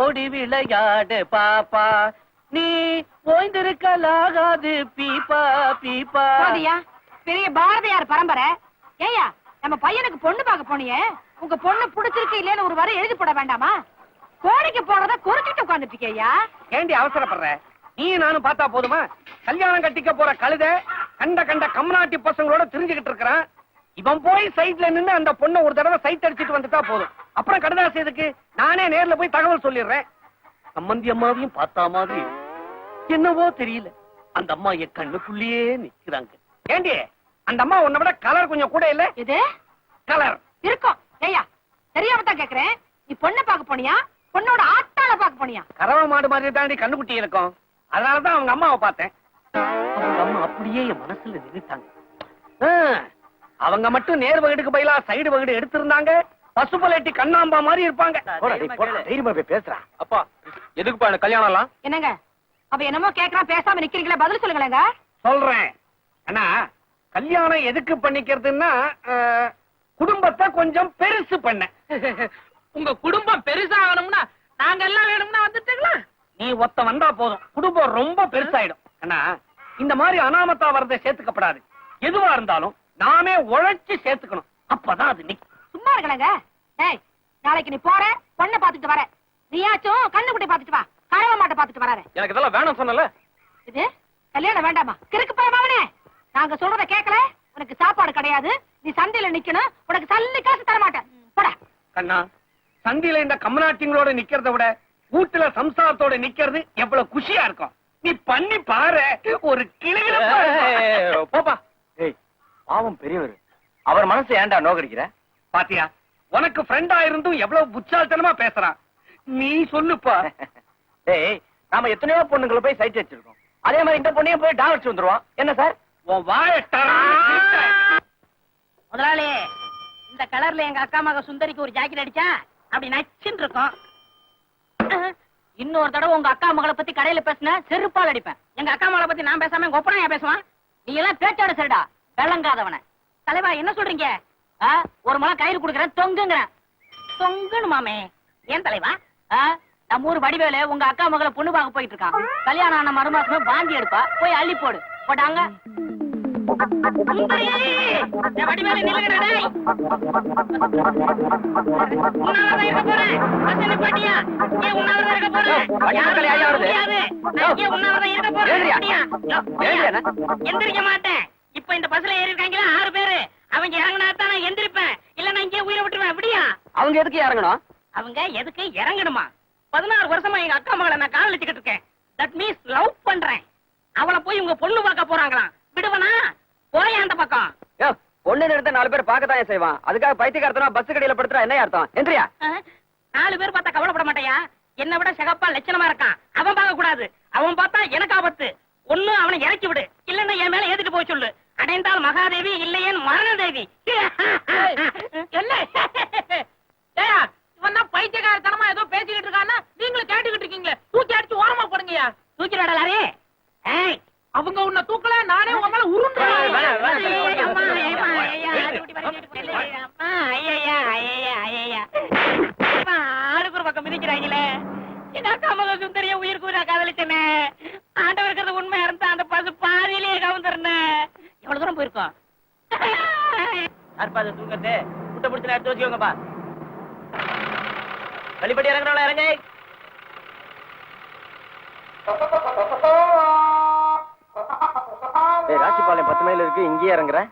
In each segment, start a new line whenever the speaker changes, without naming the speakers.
ஓடி விளையாடு பாப்பா, நீ ஓய்ந்திருக்கலாகாது பீப்பா பீப்பா.
பெரிய பாரதியார் பரம்பரை. ஏயா நம்ம பையனுக்கு பொண்ணு பார்க்க போனியே, உங்க பொண்ணு பிடிச்சிருக்கு இல்லன்னு ஒரு வரை எழுதி போட வேண்டாமா? கோடைக்கு போறத குறிச்சிட்டு உட்கார்ந்துட்டு இருக்கியா?
ஏண்டி அவசரப்படுற? நீ நானும் பார்த்தா போதுமா? கல்யாணம் கட்டிக்க போற கழுத கண்ட கண்ட கம்நாட்டி பசங்களோட தெரிஞ்சுக்கிட்டு இருக்கிறான். இவன் போய் சைட்ல நின்னு அந்த பொண்ணை ஒரு தடவை சைட் அடிச்சுட்டு வந்துட்டா போதும். அப்புறம் கடுதாசி எதுக்கு? நானே நேர்ல போய் தகவல் சொல்லிடுறேன். சம்பந்தி அம்மாவையும் பார்த்தா மாதிரி என்னவோ தெரியல, அந்த அம்மா என் கண்ணுக்குள்ளேயே நிக்கிறாங்க. ஏண்டி அந்த அம்மா உன்னை விட கலர் கொஞ்சம் கூட இல்ல?
இது
கலர்
இருக்கும். ஏயா தெரியாம தான் கேக்குறேன். நீ பொண்ணை பார்க்க போனியா, பொண்ணோட ஆட்டால பார்க்க போனியா?
கறவை மாடு மாதிரி தாண்டி கண்ணுக்குட்டி இருக்கும். அதனாலதான் அவங்க அம்மாவை பார்த்தேன். அவங்க அம்மா அப்படியே என் மனசுல நின்னுட்டாங்க. அவங்க மட்டும் நேர் வகுடுக்கு பதிலா சைடு வகுடு எடுத்திருந்தாங்க, பசுபலேட்டி கண்ணாம்பா மாதிரி இருப்பாங்க. பேசுறா அப்பா, எதுக்குப்பா எனக்கு கல்யாணம் எல்லாம்?
என்னங்க அவ என்னமோ கேக்குறான், பேசாம நிக்கிறீங்களா? பதில் சொல்லுங்களேங்க.
சொல்றேன். அண்ணா, கல்யாணம் எதுக்கு பண்ணிக்கிறதுன்னா குடும்பத்தை கொஞ்சம் பெருசு பண்ண.
உங்க குடும்பம் பெருசாகணும்னா நாங்க எல்லாம் வேணும்னா வந்துட்டீங்களா?
நீ ஒத்த வந்தா போதும், குடும்பம் ரொம்ப பெருசாயிடும். அண்ணா, இந்த மாதிரி அனாமத்தா வரதை சேர்த்துக்கப்படாது. எதுவா இருந்தாலும் நாமே உழைச்சு சேர்த்துக்கணும். அப்பதான் அது நிக்கும்.
சும்மா இருக்கலங்க. ஏய், நாளைக்கு நீ போற பொண்ணை பாத்துட்டு வர, நீயாச்சும் கண்ணுக்குட்டி பாத்துட்டு வா, கறவை மாட்டை பாத்துட்டு வராரு.
எனக்கு இதெல்லாம் வேணும் சொன்னல.
இது கல்யாணம் வேண்டாமா? கிறுக்கு பயமாவனே, நாங்க சொல்றத கேட்கல. உனக்கு சாப்பாடு கிடையாது, நீ சந்தையில நிக்கணும், உனக்கு சல்லி காசு தர மாட்டேன். போட.
கண்ணா, சந்தையில இந்த கம்நாட்டிங்களோட நிக்கிறத விட வீட்டுல சம்சாரத்தோட நிக்கிறது எவ்வளவு குஷியா இருக்கும். நீ பண்ணி பாரு, ஒரு கிளியில போப்பா.
ஏய், பாவம் பெரியவர், அவர் மனசு ஏன்டா நோக்கடிக்கிற?
பாத்தியா, உனக்கு ஃப்ரெண்டா இருந்தும் எவ்வளவு புச்சால்தனமா பேசுறான். நீ சொல்லுப்பா.
ஏய், நாம எத்தனையோ பொண்ணுங்களை போய் சைட் வச்சிருக்கோம், அதே மாதிரி இந்த பொண்ணையும் போய் டாவடிச்சு வந்துருவான். என்ன சார்?
உன் வாயை
முதலாளி, இந்த கலர்ல எங்க அக்கா மக சுந்தரிக்கு ஒரு ஜாக்கெட் அடிச்சா அப்படி நச்சுன்னு இருக்கும். இன்னொரு தடவை உங்க அக்கா மகளை பத்தி கடையில பேசின செருப்பால் அடிப்பேன். எங்க அக்கா மகளை பத்தி நான் பேசாம எங்க ஒப்பனா பேசுவான். நீ எல்லாம் பேச்சாட சரிடா, விளங்காதவன. தலைவா என்ன சொல்றீங்க? ஒரு முளை கயிறு கொடுக்குறேன், தொங்குங்கிறேன். தொங்குன்னு மாமே. ஏன் தலைவா? நம்ம ஊர் வடிவேலு உங்க அக்கா மகளை பொண்ணு பார்க்க போயிட்டு இருக்கான். கல்யாணம் ஆன மறுமாசமே வாந்தி எடுப்பா, போய் அள்ளி போடு. போட்டாங்க. எந்திரிக்க மாட்டேன். இப்ப இந்த பஸ்ல ஏறி இருக்காங்களா 6 பேரு, அவங்க இறங்கினாத்தான் நான் எந்திரிப்பேன், இல்ல நான் இங்கே உயிரை விட்டுருவேன். அப்படியா?
அவங்க எதுக்கு இறங்கணும்?
அவங்க எதுக்கு இறங்கணுமா? 16 வருஷமா எங்க அக்கா மகளை நான் காதலிச்சுக்கிட்டு இருக்கேன். தட் மீன்ஸ் லவ் பண்றேன். அவளை போய் உங்க பொண்ணு பார்க்க போறாங்களாம். விடுவனா? போய் அந்த பக்கம்.
பொண்ணு எடுத்த 4 பேர் பார்க்கத்தான் செய்வான். அதுக்காக பைத்தியக்காரத்தனா பஸ் கடையில படுத்துறா என்ன அர்த்தம்? எந்திரியா?
4 பேர் பார்த்தா கவலைப்பட மாட்டேயா? என்ன விட சிகப்பா லட்சணமா இருக்கான், அவன் பார்க்க கூடாது. அவன் பார்த்தா எனக்கு ஆபத்து. ஒண்ணு அவனை இறக்கி விடு, இல்லன்னா என் மேல ஏத்திட்டு போய் சொல்லு. அடைந்தால் மகாதேவி, இல்லையேன் மரணதேவி.
இவன் தான் பைத்தியக்காரத்தனமா ஏதோ பேசிக்கிட்டு இருக்கான்னா நீங்களும் கேட்டுக்கிட்டு இருக்கீங்களே. தூக்கி அடிச்சு ஓரமா போடுங்கயா.
தூக்கி நடலாரே.
அவங்க உன்னை தூக்கல, நானே உன் மேல உருண்டுறேன்.
ஆளுக்கு பக்கம் மிதிக்கிறாங்களே. என் அக்கா மக சுந்தரிய உயிருக்கு நான் காதலிச்சேனே. ஆண்டவர் இருக்கிறது உண்மையா இருந்தா அந்த பசு பாதியிலேயே கவுந்துருந்தேன். எவ்வளவு தூரம் போயிருக்கோம்?
யார்பா தூங்கத்து? முட்டை பிடிச்சு எடுத்து வச்சுக்கோங்கப்பா. வழிபடி இறங்குறவள இறங்க. ராசிபாளையம் 10 மைல் இருக்கு, இங்கேயே இறங்குறேன்.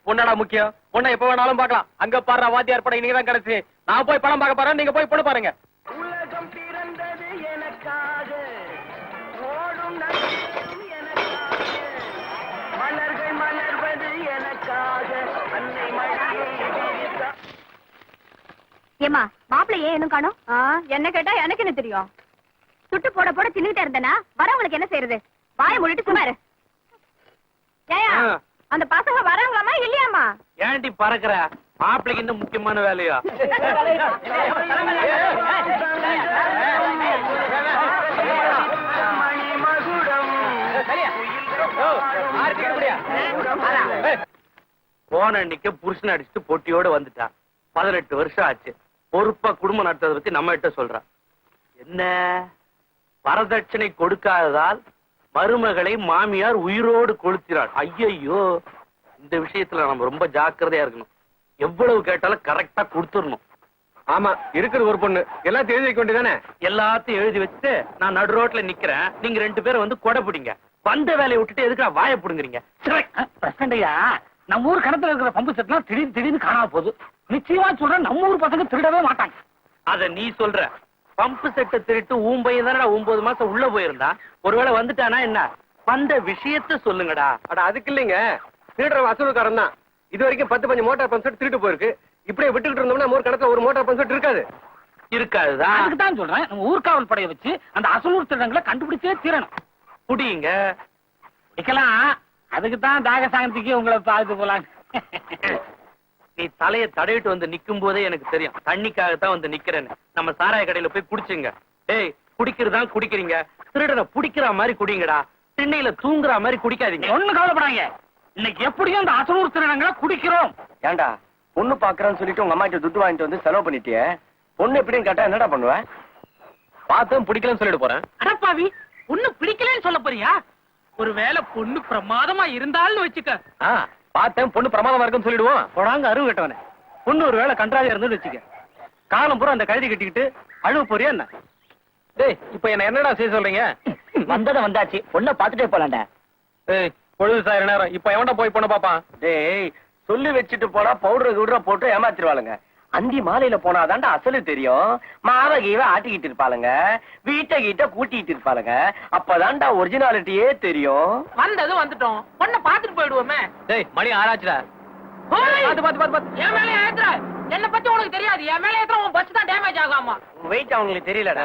பொண்ணடா முக்கியம். பொண்ணை எப்ப வேணாலும் பாக்கலாம். அங்க பாரு வாத்தியார் படம் இன்னைக்கு தான் கிடைச்சு. நான் போய் படம் பார்க்க போறேன், நீங்க போய் பொண்ணு பாருங்க. உலகம் பிறந்தது எனக்காக, ஓடும் நதியும் எனக்காக, மலர்கள் மலர்வது எனக்காக, அன்னை மழையை விரித்தா.
ஏமா மாப்பிள்ளை ஏன் இன்னும் காணோம்? என்ன கேட்டா எனக்கு என்ன தெரியும்? சுட்டு போட போட தின்னுட்டே இருந்தனா வரவங்களுக்கு என்ன செய்யறது? வாயை மூடிட்டு சும்மா இரு. ஏயா அந்த பசங்க வரவங்களாமா இல்லையாமா?
ஏன்டி பறக்குற? மாப்பிளைக்கு இன்னும் முக்கியமான வேலையா? போன அன்னைக்கு புருஷன் அடிச்சுட்டு பொட்டியோட வந்துட்டான். 18 வருஷம் ஆச்சு. பொறுப்பா குடும்பம் நடத்துறத பத்தி நம்ம கிட்ட சொல்றான்.
என்ன வரதட்சணை கொடுக்காததால் மருமகளை மாமியார் உயிரோடு கொளுத்தினாள். ஐயையோ, இந்த விஷயத்துல நம்ம ரொம்ப ஜாக்கிரதையா இருக்கணும். எவ்வளவு கேட்டாலும் கரெக்டா கொடுத்துடணும்.
ஆமா, இருக்கிறது ஒரு பொண்ணு, எல்லாத்தையும் எழுதி வைக்க வேண்டியதானே?
எல்லாத்தையும் எழுதி வச்சுட்டு நான் நடு ரோட்ல நிக்கிறேன். நீங்க 2 பேரும் வந்து கொடை பிடிங்க. வந்த வேலையை விட்டுட்டு எதுக்கு வாயை பிடுங்குறீங்க?
பிரசண்டையா, நம்ம ஊர் கணத்துல இருக்கிற பம்பு செட்லாம் திடீர்னு காணாம போகுது. நிச்சயமா சொல்றேன், நம்ம ஊர் பசங்க திருடவே மாட்டாங்க.
அத நீ சொல்ற. பம்பு செட்டை திருட்டு ஊம்பையும் தானடா 9 மாசம் உள்ள போயிருந்தா. ஒருவேளை வந்துட்டானா என்ன? வந்த விஷயத்த சொல்லுங்கடா.
அட அதுக்கு இல்லைங்க, திருடுற வசூல்காரன் தான். இது வரைக்கும் 10-15 மோட்டார் பம்ப் செட் திருட்டு போயிருக்கு. இப்படியே விட்டுக்கிட்டு இருந்தோம்னா நம்ம ஊர் கணக்குல ஒரு மோட்டார் பம்ப் செட் இருக்காது.
இருக்காதுதான்.
அதுக்கு தான் சொல்றேன், நம்ம ஊர்காவல் படையை வச்சு அந்த அசலூர் திருடங்களை கண்டுபிடிச்சே தீரணும்.
புடிங்க.
வைக்கலாம். அதுக்கு தான் தாக சாங்கத்துக்கு உங்களை பார்த்து போலாம்.
நீ தலையை தடவிட்டு வந்து நிக்கும் போதே எனக்கு தெரியும் தண்ணிக்காகத்தான் வந்து நிக்கிறேன்னு. நம்ம சாராய கடையில போய் குடிச்சுங்க. டேய், குடிக்கிறதான் குடிக்கிறீங்க, திருடனை புடிக்கிற மாதிரி குடிங்கடா. திண்ணையில தூங்குற மாதிரி குடிக்காதீங்க.
ஒண்ணு கவலைப்படாங்க, இன்னைக்கு எப்படியும் அந்த அசலூர் திருடங்களை குடிக்கிறோம்.
ஏண்டா, பொண்ணு பாக்குறேன்னு சொல்லிட்டு உங்க அம்மா கிட்ட துட்டு வாங்கிட்டு வந்து செலவு பண்ணிட்டியே. பொண்ணு எப்படின்னு கேட்டா என்னடா பண்ணுவேன்?
பார்த்தும் பிடிக்கலன்னு சொல்லிட்டு போறேன்.
அடப்பாவி, பொண்ணு பிடிக்கலன்னு சொல்ல போறியா? ஒருவேளை பொண்ணு பிரமாதமா இருந்தாலும் வச்சுக்க.
பார்த்தேன், பொண்ணு பிரமாதமா இருக்குன்னு சொல்லிடுவோம்.
போடாங்க அருவு கட்டவனே. பொண்ணு ஒரு வேளை கன்றாவியா இருந்து வச்சுக்க, காலம் பூரா அந்த கழுதி கட்டிக்கிட்டு அழுவ போறியா என்ன?
டேய், இப்ப என்ன என்னடா செய்ய சொல்றீங்க?
வந்தத வந்தாச்சு, பொண்ணை பாத்துட்டே போலாண்ட.
ஏய், பொழுது சாயிர நேரம். இப்ப எவன்டா போய் பொண்ணு பாப்பான்?
டேய், சொல்லி வச்சுட்டு போனா பவுடர் கிவுடர போட்டு ஏமாத்திருவாளுங்க. அந்தி மாலையில போனாதான்டா அசலு தெரியும். மாவ கீவ ஆட்டிக்கிட்டு இருப்பாளுங்க, வீட்டை கீட்ட கூட்டிட்டு இருப்பாளுங்க. அப்பதான்டா ஒரிஜினாலிட்டியே தெரியும்.
வந்ததும் வந்துட்டோம், பொண்ணை பாத்துட்டு போயிடுவோமே.
டேய், மணி 6 ஆச்சுடா.
ஓய்,
பாத்து பாத்து பாத்து பாத்து.
என் மேல ஏத்துற. என்ன பத்தி உனக்கு தெரியாது. என் மேல ஏத்துற உன் பஸ் தான் டேமேஜ் ஆகாமா.
வெயிட் அவங்களுக்கு தெரியலடா.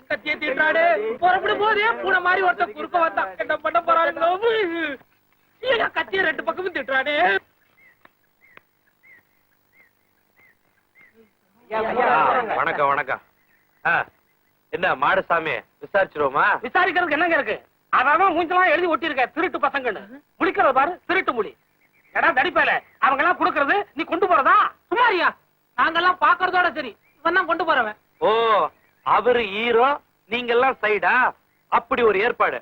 கத்திய தீட்டாடு புறப்படும் போதே பூனை மாதிரி ஒருத்தன் குறுக்க வந்தான். என்ன பண்ண போறாருங்களோ? ஏங்க கத்திய 2 பக்கமும் திட்டுறானே.
வணக்கம் வணக்கம். என்ன மாடசாமி, விசாரிச்சிருவோமா?
விசாரிக்கிறதுக்கு என்னங்க இருக்கு? அதான் மூஞ்சலாம் எழுதி ஒட்டி இருக்க, திருட்டு பசங்கன்னு. முடிக்கிறது பாரு, திருட்டு முடி. எடா தடிப்பேல, அவங்க எல்லாம் கொடுக்கறது நீ கொண்டு போறதா?
சுமாரியா, நாங்கெல்லாம் பாக்குறதோட சரி, இவன் தான் கொண்டு போறவன்.
ஓ, அவரு ஹீரோ, நீங்க எல்லாம் சைடா? அப்படி ஒரு ஏற்பாடு.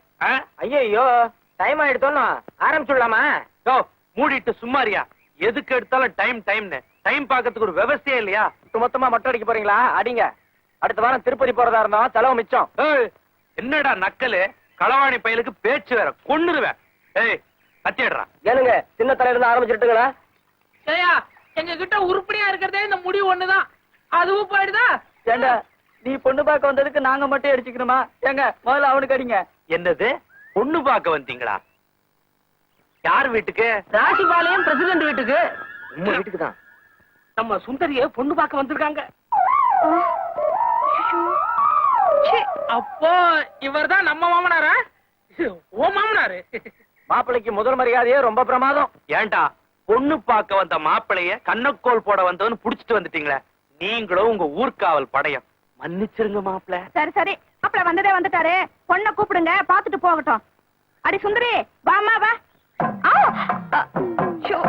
ஐயோ, டைம் ஆயிடுத்தோன்னு ஆரம்பிச்சுடலாமா?
யோ, மூடிட்டு சும்மாரியா. எதுக்கு எடுத்தாலும் டைம்னு டைம் பாக்கிறதுக்கு ஒரு விவசாயம் இல்லையா?
மொத்தமா மொட்டை அடிக்க போறீங்களா? அடிங்க. அடுத்த வாரம் திருப்பதி போறதா இருந்தா செலவு மிச்சம்.
ஏய், என்னடா நக்கலு? களவாணி பயலுக்கு பேச்சு வேற, கொன்னுருவேன். ஏய், கத்திடுறான்.
ஏனுங்க, சின்ன தலையில இருந்து ஆரம்பிச்சுட்டுங்களா?
சரியா, எங்க கிட்ட உருப்படியா இருக்கிறதே இந்த முடி ஒண்ணுதான். அதுவும் போயிடுதா?
ஏண்டா, நீ பொண்ணு பார்க்க வந்ததுக்கு நாங்க மட்டும் அடிச்சுக்கணுமா? ஏங்க, முதல்ல அவனுக்கு அடிங்க.
என்னது, பொண்ணு பார்க்க வந்தீங்களா? யார் வீட்டுக்கு?
ராசிபாளையம் பிரசிடென்ட் வீட்டுக்கு.
உங்க வீட்டுக்கு தான்.
நம்ம சுந்தரிய பொண்ணு பார்க்க வந்திருக்காங்க.
அப்போ இவர்தான் நம்ம மாமனாரா? ஓ மாமனாரு.
மாப்பிள்ளைக்கு முதல் மரியாதையே ரொம்ப பிரமாதம்.
ஏன்டா, பொண்ணு பார்க்க வந்த மாப்பிளைய கண்ணக்கோல் போட வந்தவன்னு புடிச்சிட்டு வந்துட்டீங்களே. நீங்களும் உங்க ஊர்காவல் படையம். மன்னிச்சிருங்க மாப்பிள.
சரி சரி, மாப்பிள்ள வந்ததே வந்துட்டாரு. பொண்ணை கூப்பிடுங்க, பாத்துட்டு போகட்டும். அடி சுந்தரி, வாமா வா. ஆ! ஷோ.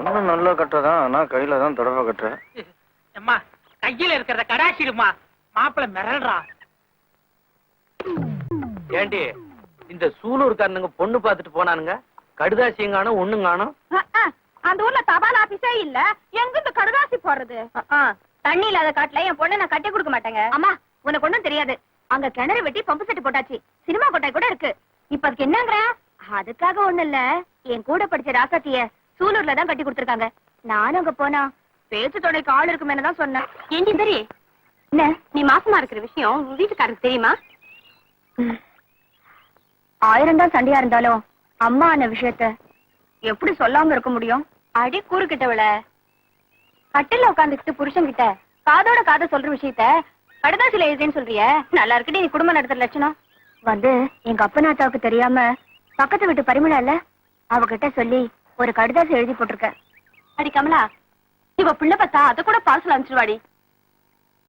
இன்னும் நல்லா கட்டுறதான், ஆனா கையில தான் தடவை கட்டுறேன்.
அம்மா, கையில இருக்கிறத கடாசிடுமா. மாப்பிள்ள மிரல்றா.
ஏண்டி, இந்த சூலூர்காரனுங்க பொண்ணு பார்த்துட்டு போனானுங்க, கடுதாசியும் காணும் ஒண்ணும் காணும்.
அந்த ஊர்ல தபால் ஆபீஸே இல்ல, எங்க இந்த கடுதாசி போடுறது? தண்ணி இல்லாத காட்டுல என் பொண்ணை நான் கட்டி கொடுக்க மாட்டேங்க. அம்மா, உனக்கு ஒண்ணும் தெரியாது. அங்க கிணறு வெட்டி பம்பு செட்டு போட்டாச்சு, சினிமா கொட்டாய் கூட இருக்கு. இப்ப அதுக்கு என்னங்கிற? அதுக்காக ஒண்ணு இல்ல, என் கூட படிச்ச ராசாத்திய சூலூர்ல தான் கட்டி கொடுத்திருக்காங்க. நானும் அங்க போனா பேச்சு துணைக்கு ஆள் இருக்குமேனு தான் சொன்னேன். ஏண்டி சரி, என்ன நீ மாசமா இருக்கிற விஷயம் உங்க வீட்டுக்காரருக்கு தெரியுமா? 1000 தான் சண்டையா இருந்தாலும் அம்மா அந்த விஷயத்த எப்படி சொல்லாம இருக்க முடியும்? அடி கூறுகிட்டவள, கட்டில உட்காந்துக்கிட்டு புருஷன் கிட்ட காதோட காத சொல்ற விஷயத்த கடுதாசில எழுதுன்னு சொல்றிய, நல்லா இருக்குடி நீ குடும்பம் நடத்துற லட்சணம். வந்து எங்க அப்பனாத்தாவுக்கு தெரியாம பக்கத்து வீட்டு பரிமளா இல்ல, அவகிட்ட சொல்லி ஒரு கடிதாசி எழுதி போட்டிருக்க. அடி கமலா, இவ பிள்ளை பார்த்தா அத கூட பார்சல் அனுப்பிச்சிருவாடி.